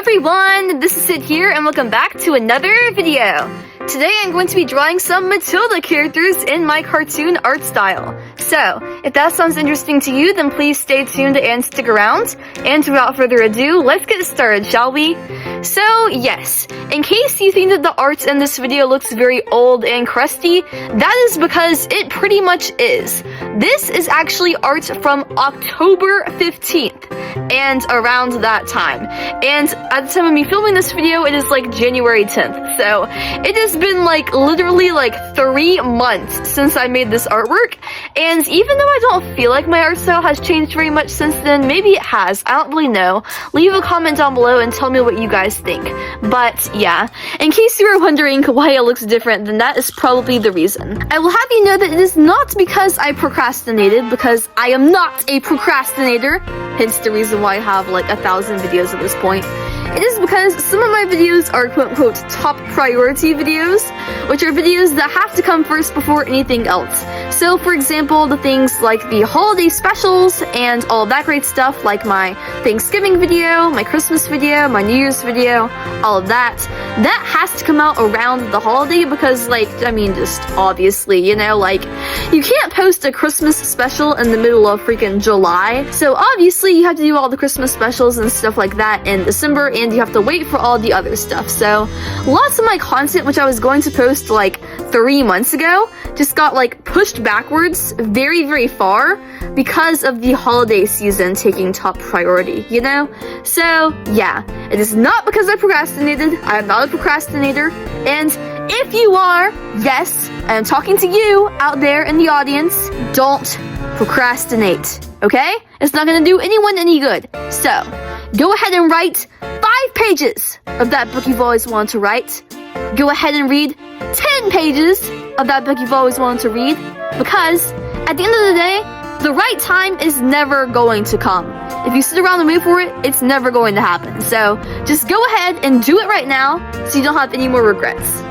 everyone, this is Sid here and welcome back to another video. Today I'm going to be drawing some Matilda characters in my cartoon art style. So, if that sounds interesting to you, then please stay tuned and stick around. And without further ado, let's get started, shall we? So, yes, in case you think that the art in this video looks very old and crusty, that is because it pretty much is. This is actually art from October 15th, and around that time. And at the time of me filming this video, it is like January 10th. So, it has been like literally like 3 months since I made this artwork. And even though I don't feel like my art style has changed very much since then, maybe it has, I don't really know. Leave a comment down below and tell me what you guys think. But yeah, in case you were wondering why it looks different, then that is probably the reason. I will have you know that it is not because I procrastinated, because I am not a procrastinator, hence the reason why I have like 1,000 videos at this point. It is because some of my videos are quote-unquote top priority videos, which are videos that have to come first before anything else. So for example, the things like the holiday specials and all of that great stuff, like my Thanksgiving video, my Christmas video, my New Year's video, all of that has to come out around the holiday because, like, I mean, just obviously, you know, like, you can't post a Christmas special in the middle of freaking July. So obviously you have to do all the Christmas specials and stuff like that in December, and you have to wait for all the other stuff. So lots of my content, which I was going to post like 3 months ago, just got like pushed backwards very, very far because of the holiday season taking top priority, you know? So yeah, it is not because I procrastinated. I am not a procrastinator. And if you are, yes, I'm talking to you out there in the audience, don't procrastinate, okay? It's not gonna do anyone any good. So go ahead and write 5 pages of that book you've always wanted to write. Go ahead and read 10 pages of that book you've always wanted to read, because at the end of the day, the right time is never going to come. If you sit around and wait for it, it's never going to happen. So just go ahead and do it right now so you don't have any more regrets.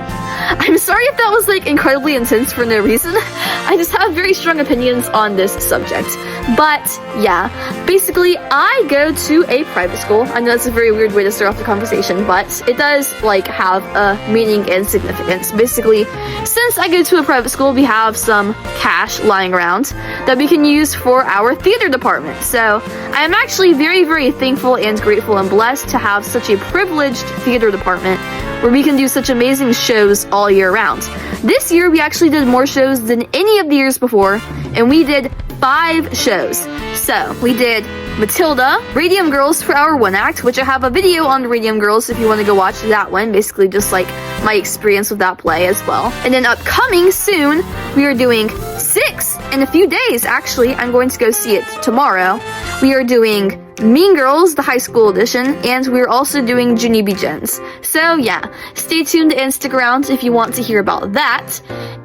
I'm sorry if that was like incredibly intense for no reason. I just have very strong opinions on this subject. But yeah, basically I go to a private school. I know that's a very weird way to start off the conversation, but it does like have a meaning and significance. Basically, since I go to a private school, we have some cash lying around that we can use for our theater department. So I am actually very, very thankful and grateful and blessed to have such a privileged theater department where we can do such amazing shows all year round. This year, we actually did more shows than any of the years before, and we did 5 shows. So, we did Matilda, Radium Girls for our 1 act, which I have a video on the Radium Girls if you want to go watch that one, basically just like my experience with that play as well. And then upcoming soon, we are doing 6 in a few days, actually. I'm going to go see it tomorrow. We are doing Mean Girls, the high school edition, and we're also doing Junie B. Gens. So yeah, stay tuned and stick around if you want to hear about that.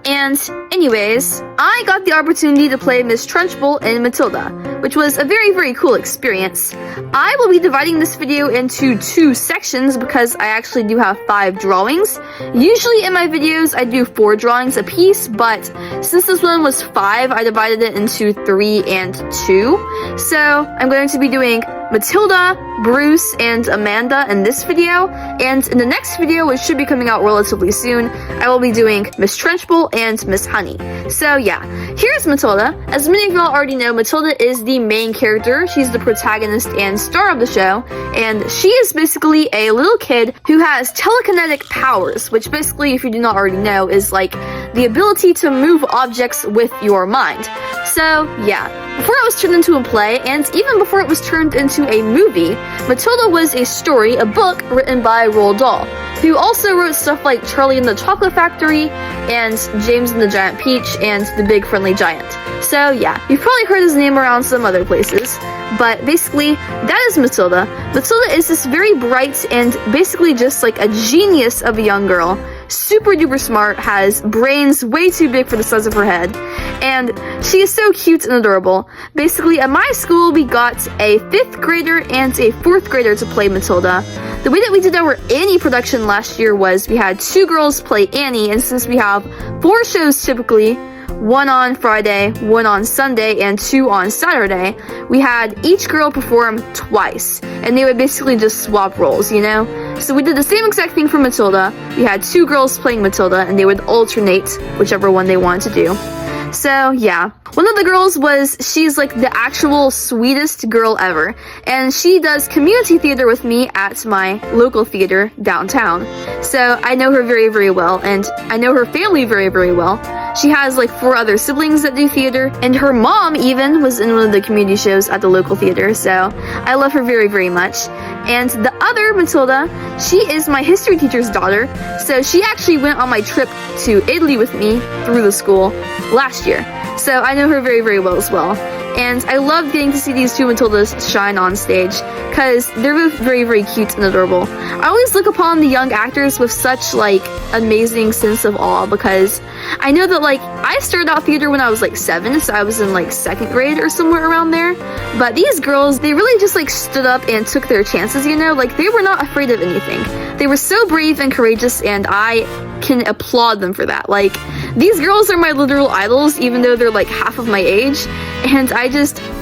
And anyways, I got the opportunity to play Miss Trunchbull in Matilda, which was a very, very cool experience. I will be dividing this video into 2 sections because I actually do have 5 drawings. Usually in my videos I do 4 drawings a piece, but since this one was 5, I divided it into 3 and 2. So I'm going to be doing Matilda, Bruce, and Amanda in this video, and in the next video, which should be coming out relatively soon, I will be doing Miss Trunchbull and Miss Honey. So yeah, here's Matilda. As many of y'all already know, Matilda is the main character. She's the protagonist and star of the show, and she is basically a little kid who has telekinetic powers, which basically, if you do not already know, is like the ability to move objects with your mind. So yeah, before it was turned into a play, and even before it was turned into a movie, Matilda was a story, a book written by Roald Dahl, who also wrote stuff like Charlie and the Chocolate Factory, and James and the Giant Peach, and The Big Friendly Giant. So yeah, you've probably heard his name around some other places, but basically, that is Matilda. Matilda is this very bright and basically just like a genius of a young girl. Super duper smart, has brains way too big for the size of her head, and she is so cute and adorable. Basically, at my school, we got a 5th grader and a 4th grader to play Matilda. The way that we did our Annie production last year was we had 2 girls play Annie, and since we have 4 shows typically, 1 on Friday, 1 on Sunday, and 2 on Saturday, we had each girl perform twice, and they would basically just swap roles, you know? So we did the same exact thing for Matilda. We had 2 girls playing Matilda, and they would alternate whichever one they wanted to do. So, yeah. One of the girls she's like the actual sweetest girl ever, and she does community theater with me at my local theater downtown. So, I know her very, very well, and I know her family very, very well. She has like 4 other siblings that do theater, and her mom even was in one of the community shows at the local theater, so I love her very, very much. And the other Matilda, she is my history teacher's daughter, so she actually went on my trip to Italy with me through the school last year. So I know her very, very well as well. And I love getting to see these 2 Matildas shine on stage, because they're both very, very cute and adorable. I always look upon the young actors with such, like, amazing sense of awe, because I know that, like, I started out theater when I was, like, 7, so I was in, like, 2nd grade or somewhere around there. But these girls, they really just, like, stood up and took their chances, you know? Like, they were not afraid of anything. They were so brave and courageous, and I can applaud them for that. Like, these girls are my literal idols, even though they're, like, half of my age. And I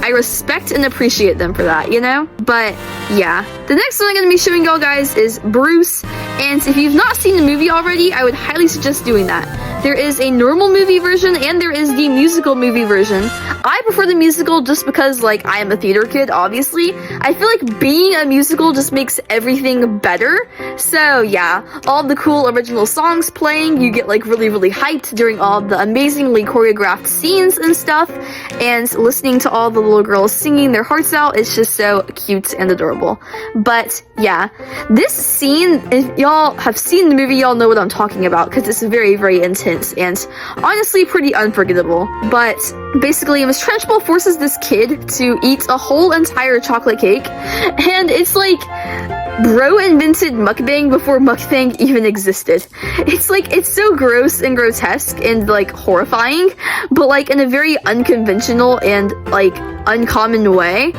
respect and appreciate them for that, you know? But, yeah. The next one I'm going to be showing y'all guys is Bruce. And if you've not seen the movie already, I would highly suggest doing that. There is a normal movie version, and there is the musical movie version. I prefer the musical just because, like, I am a theater kid, obviously. I feel like being a musical just makes everything better. So, yeah. All the cool original songs playing, you get, like, really, really hyped during all the amazingly choreographed scenes and stuff. And listening to all the little girls singing their hearts out, it's just so cute and adorable. But, yeah. This scene, if y'all have seen the movie, y'all know what I'm talking about, because it's very, very intense and honestly pretty unforgettable. But basically, Miss Trunchbull forces this kid to eat a whole entire chocolate cake, and it's like bro invented mukbang before mukbang even existed. It's like, it's so gross and grotesque and like horrifying, but like in a very unconventional and like uncommon way.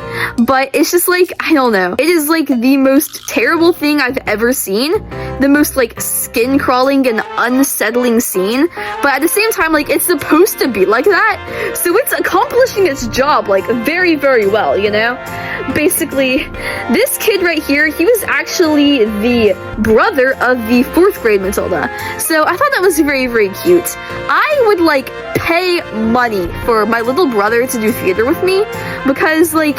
But it's just like, I don't know, it is like the most terrible thing I've ever seen, the most like skin crawling and unsettling scene, but at the same time, like, it's supposed to be like that, so it's accomplishing its job like very, very well, you know? Basically, this kid right here, he was actually the brother of the 4th grade Matilda, so I thought that was very, very cute. I would like pay money for my little brother to do theater with me, because like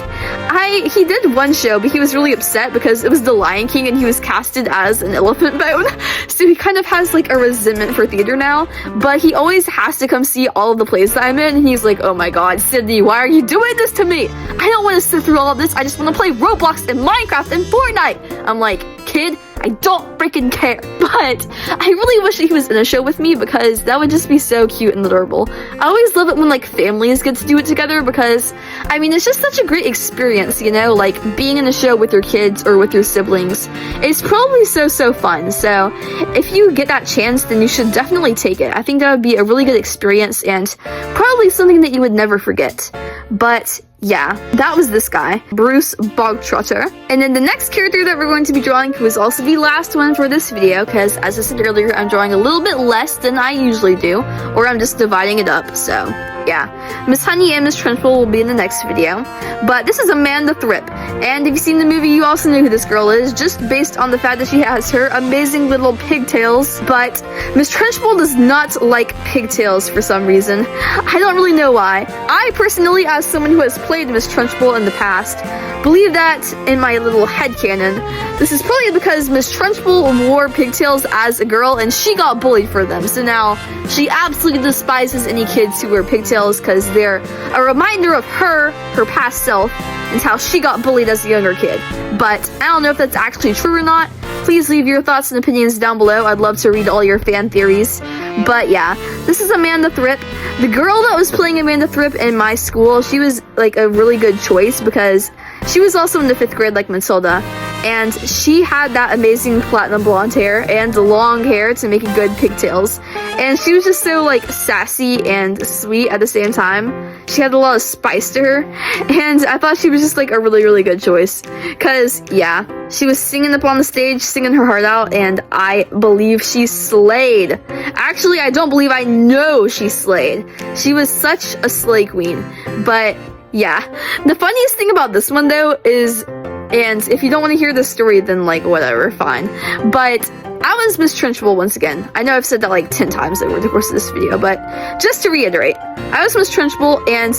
he did one show, but he was really upset because it was The Lion King and he was casted as an elephant bone, so he kind of has like a resentment for theater now. But he always has to come see all of the plays that I'm in, and he's like, oh my god, Sydney, why are you doing this to me? I don't want to sit through all of this, I just want to play Roblox and Minecraft and Fortnite. I'm like, kid, I don't freaking care. But I really wish that he was in a show with me, because that would just be so cute and adorable. I always love it when like families get to do it together, because I mean, it's just such a great experience, you know, like being in a show with your kids or with your siblings. It's probably so fun. So if you get that chance, then you should definitely take it. I think that would be a really good experience and probably something that you would never forget. But yeah, that was this guy, Bruce Bogtrotter. And then the next character that we're going to be drawing, who is also the last one for this video, because as I said earlier, I'm drawing a little bit less than I usually do, or I'm just dividing it up, so yeah. Miss Honey and Miss Trunchbull will be in the next video. But this is Amanda Thripp, and if you've seen the movie, you also know who this girl is, just based on the fact that she has her amazing little pigtails. But Miss Trunchbull does not like pigtails for some reason. I don't really know why. I personally, as someone who has played Miss Trunchbull in the past, believe that in my little headcanon. This is probably because Miss Trunchbull wore pigtails as a girl and she got bullied for them, so now she absolutely despises any kids who wear pigtails, because they're a reminder of her past self, and how she got bullied as a younger kid. But I don't know if that's actually true or not. Please leave your thoughts and opinions down below. I'd love to read all your fan theories. But yeah, this is Amanda Thripp. The girl that was playing Amanda Thripp in my school, she was like a really good choice, because she was also in the 5th grade like Matilda, and she had that amazing platinum blonde hair and the long hair to make it good pigtails. And she was just so like sassy and sweet at the same time. She had a lot of spice to her, and I thought she was just like a really, really good choice. Cause yeah, she was singing up on the stage, singing her heart out, and I believe she slayed. Actually, I don't believe, I know she slayed. She was such a slay queen. But yeah, the funniest thing about this one though is, and if you don't want to hear this story, then like whatever, fine. But I was Miss Trunchbull once again. I know I've said that like 10 times over the course of this video, but just to reiterate, I was Miss Trunchbull, and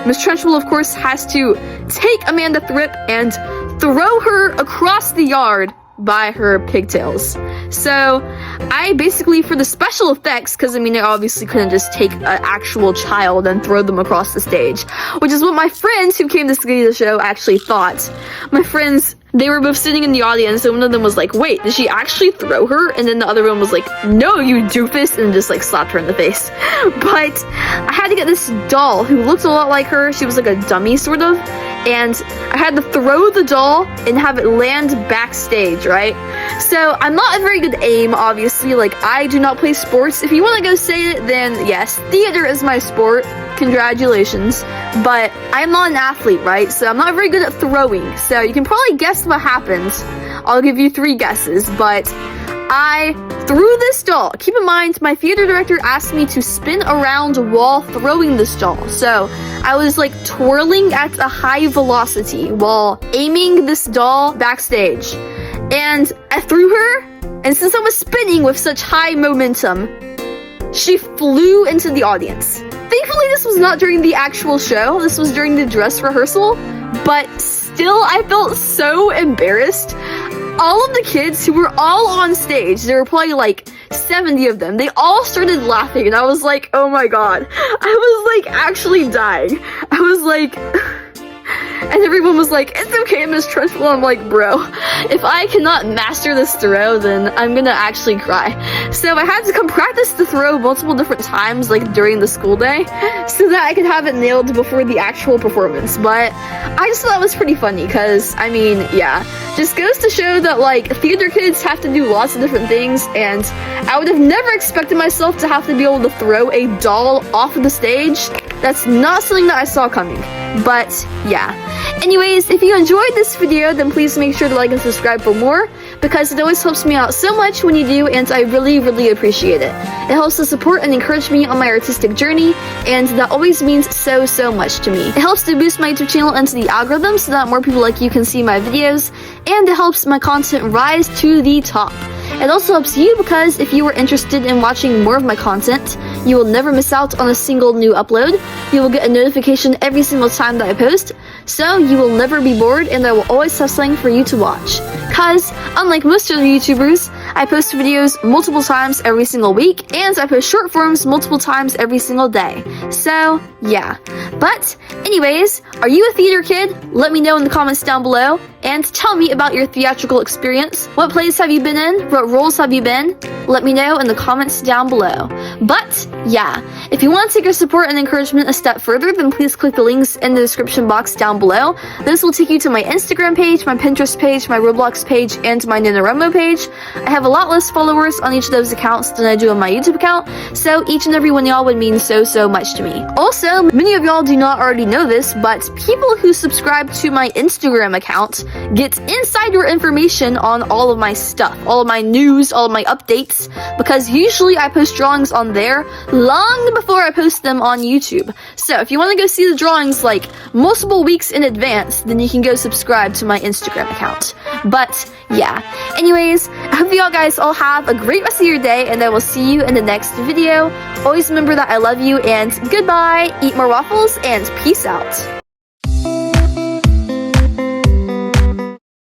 Miss Trunchbull, of course, has to take Amanda Thrip and throw her across the yard by her pigtails. So I basically, for the special effects, because I mean, I obviously couldn't just take an actual child and throw them across the stage, which is what my friends who came to see the show actually thought. My friends, they were both sitting in the audience, and one of them was like, wait, did she actually throw her? And then the other one was like, no, you doofus, and just like slapped her in the face. But I had to get this doll who looked a lot like her. She was like a dummy, sort of. And I had to throw the doll and have it land backstage, right? So I'm not a very good aim, obviously. Like, I do not play sports. If you want to go say it, then yes, theater is my sport. Congratulations. But I'm not an athlete, right? So I'm not very good at throwing. So you can probably guess what happens. I'll give you 3 guesses, but I threw this doll. Keep in mind, my theater director asked me to spin around while throwing this doll. So I was like twirling at a high velocity while aiming this doll backstage. And I threw her, and since I was spinning with such high momentum, she flew into the audience. Thankfully, this was not during the actual show. This was during the dress rehearsal, but still, I felt so embarrassed. All of the kids who were all on stage, there were probably like 70 of them, they all started laughing, and I was like, oh my god. I was like actually dying. I was like... And everyone was like, it's okay, Miss Trunchbull. I'm like, bro, if I cannot master this throw, then I'm gonna actually cry. So I had to come practice the throw multiple different times, like during the school day, so that I could have it nailed before the actual performance. But I just thought it was pretty funny, because, I mean, yeah, just goes to show that, like, theater kids have to do lots of different things, and I would have never expected myself to have to be able to throw a doll off of the stage. That's not something that I saw coming. But yeah. Anyways, if you enjoyed this video, then please make sure to like and subscribe for more, because it always helps me out so much when you do, and I really, really appreciate it. It helps to support and encourage me on my artistic journey, and that always means so, so much to me. It helps to boost my YouTube channel into the algorithm so that more people like you can see my videos, and it helps my content rise to the top. It also helps you because if you are interested in watching more of my content, you will never miss out on a single new upload. You will get a notification every single time that I post, so you will never be bored, and I will always have something for you to watch. Cause, unlike most other YouTubers, I post videos multiple times every single week, and I post short forms multiple times every single day. So, yeah. But, anyways, are you a theater kid? Let me know in the comments down below, and tell me about your theatrical experience. What plays have you been in? What roles have you been? Let me know in the comments down below. But, yeah, if you want to take your support and encouragement a step further, then please click the links in the description box down below. This will take you to my Instagram page, my Pinterest page, my Roblox page, and my NaNoWriMo page. I have a lot less followers on each of those accounts than I do on my YouTube account, so each and every one of y'all would mean so, so much to me. Also, many of y'all do not already know this, but people who subscribe to my Instagram account get insider information on all of my stuff, all of my news, all of my updates, because usually I post drawings on there long before I post them on YouTube. So if you want to go see the drawings like multiple weeks in advance, then you can go subscribe to my Instagram account. But yeah, anyways, I hope y'all guys all have a great rest of your day, and I will see you in the next video. Always remember that I love you, and goodbye, eat more waffles, and peace out.